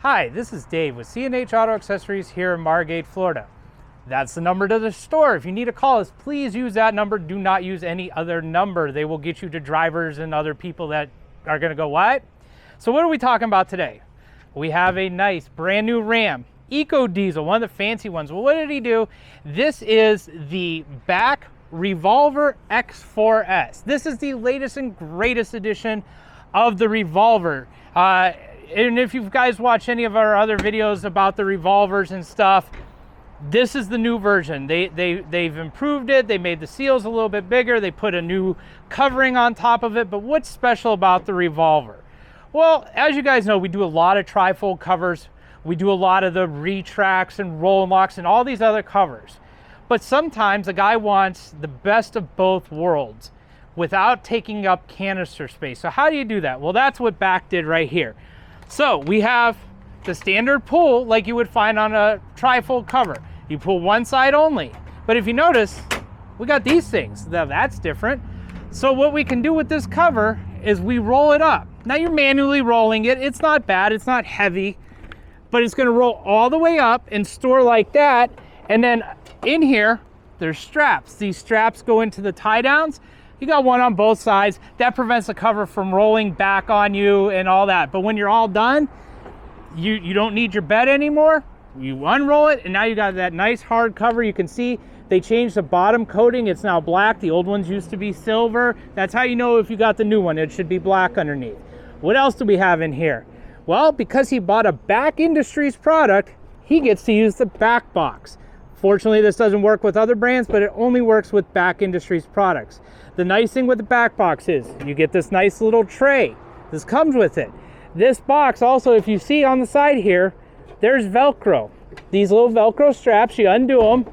Hi, this is Dave with C&H Auto Accessories here in Margate, Florida. That's the number to the store. If you need to call us, please use that number. Do not use any other number. They will get you to drivers and other people that are gonna go, what? So what are we talking about today? We have a nice brand new Ram, Eco Diesel, one of the fancy ones. Well, what did he do? This is the Bak Revolver X4S. This is the latest and greatest edition of the Revolver. And if you guys watch any of our other videos about the Revolvers and stuff, this is the new version. They've improved it. They made the seals a little bit bigger. They put a new covering on top of it. But what's special about the Revolver? Well, as you guys know, we do a lot of trifold covers. We do a lot of the retracts and roll and locks and all these other covers. But sometimes a guy wants the best of both worlds without taking up canister space. So how do you do that? Well, that's what Bak did right here. So we have the standard pull like you would find on a trifold cover. You pull one side only. But if you notice, we got these things. Now that's different. So what we can do with this cover is we roll it up. Now you're manually rolling it. It's not bad, it's not heavy, but it's gonna roll all the way up and store like that. And then in here, there's straps. These straps go into the tie downs. You got one on both sides. That prevents the cover from rolling back on you and all that. But when you're all done, you don't need your bed anymore. You unroll it, and now you got that nice hard cover. You can see they changed the bottom coating. It's now black. The old ones used to be silver. That's how you know if you got the new one. It should be black underneath. What else do we have in here? Well, because he bought a Bakindustries product, he gets to use the Bak Box. Fortunately, this doesn't work with other brands, but it only works with Bakindustries products. The nice thing with the Bak Box is you get this nice little tray. This comes with it. This box also, if you see on the side here, there's Velcro. These little Velcro straps, you undo them,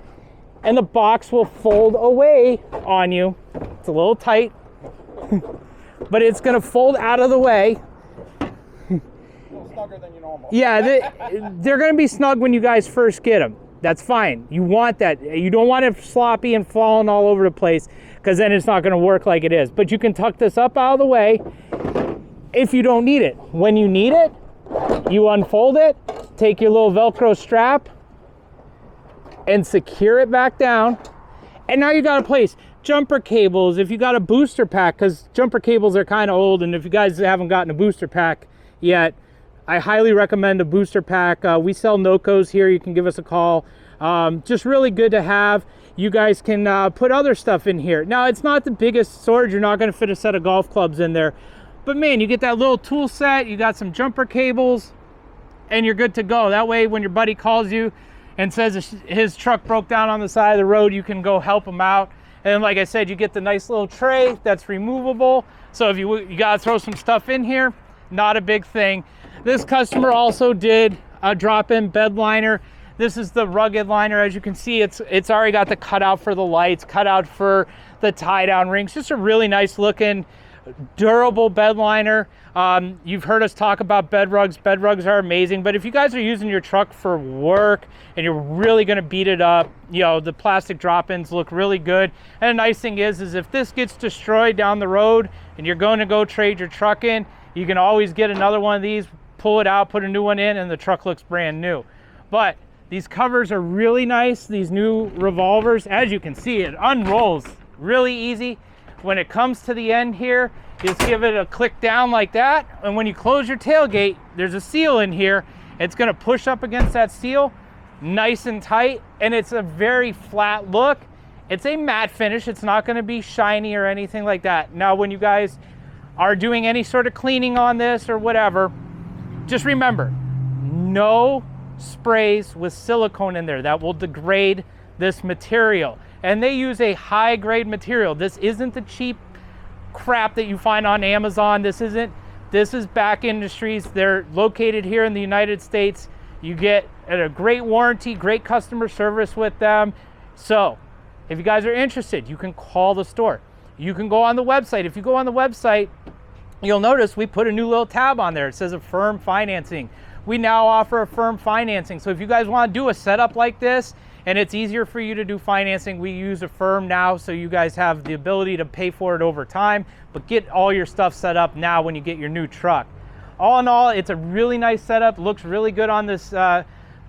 and the box will fold away on you. It's a little tight, but it's gonna fold out of the way. A little snugger than you normal. Yeah, they're gonna be snug when you guys first get them. That's fine. You want that. You don't want it sloppy and falling all over the place, because then it's not gonna work like it is. But you can tuck this up out of the way if you don't need it. When you need it, you unfold it, take your little Velcro strap and secure it back down. And now you got a place. Jumper cables, if you got a booster pack, because jumper cables are kind of old, and if you guys haven't gotten a booster pack yet, I highly recommend a booster pack. We sell NOCOs here. You can give us a call. Just really good to have. You guys can put other stuff in here. Now, it's not the biggest storage. You're not going to fit a set of golf clubs in there. But man, you get that little tool set. You got some jumper cables, and you're good to go. That way, when your buddy calls you and says his truck broke down on the side of the road, you can go help him out. And like I said, you get the nice little tray that's removable. So if you got to throw some stuff in here, not a big thing. This customer also did a drop-in bed liner. This is the rugged liner. As you can see, it's already got the cutout for the lights, cutout for the tie-down rings. Just a really nice looking, durable bed liner. You've heard us talk about bed rugs. Bed rugs are amazing, but if you guys are using your truck for work and you're really gonna beat it up, you know, the plastic drop-ins look really good. And the nice thing is if this gets destroyed down the road and you're going to go trade your truck in, you can always get another one of these, pull it out, put a new one in, and the truck looks brand new. But these covers are really nice, these new Revolvers. As you can see, it unrolls really easy. When it comes to the end here, just give it a click down like that, and when you close your tailgate, there's a seal in here. It's gonna push up against that seal, nice and tight, and it's a very flat look. It's a matte finish. It's not gonna be shiny or anything like that. Now, when you guys are doing any sort of cleaning on this or whatever, just remember, no sprays with silicone in there. That will degrade this material. And they use a high grade material. This isn't the cheap crap that you find on Amazon. This is Bakindustries. They're located here in the United States. You get a great warranty, great customer service with them. So if you guys are interested, you can call the store. You can go on the website. If you go on the website, you'll notice we put a new little tab on there. It says Affirm Financing. We now offer Affirm Financing. So if you guys want to do a setup like this, and it's easier for you to do financing, we use Affirm now, so you guys have the ability to pay for it over time, but get all your stuff set up now when you get your new truck. all in all, it's a really nice setup. Looks really good on this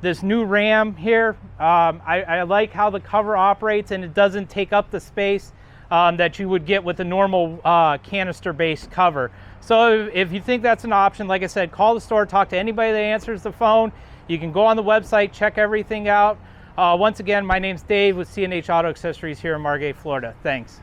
this new Ram here. I like how the cover operates, and it doesn't take up the space that you would get with a normal canister-based cover. So if you think that's an option, like I said, call the store, talk to anybody that answers the phone. You can go on the website, check everything out. Once again, my name's Dave with C&H Auto Accessories here in Margate, Florida. Thanks.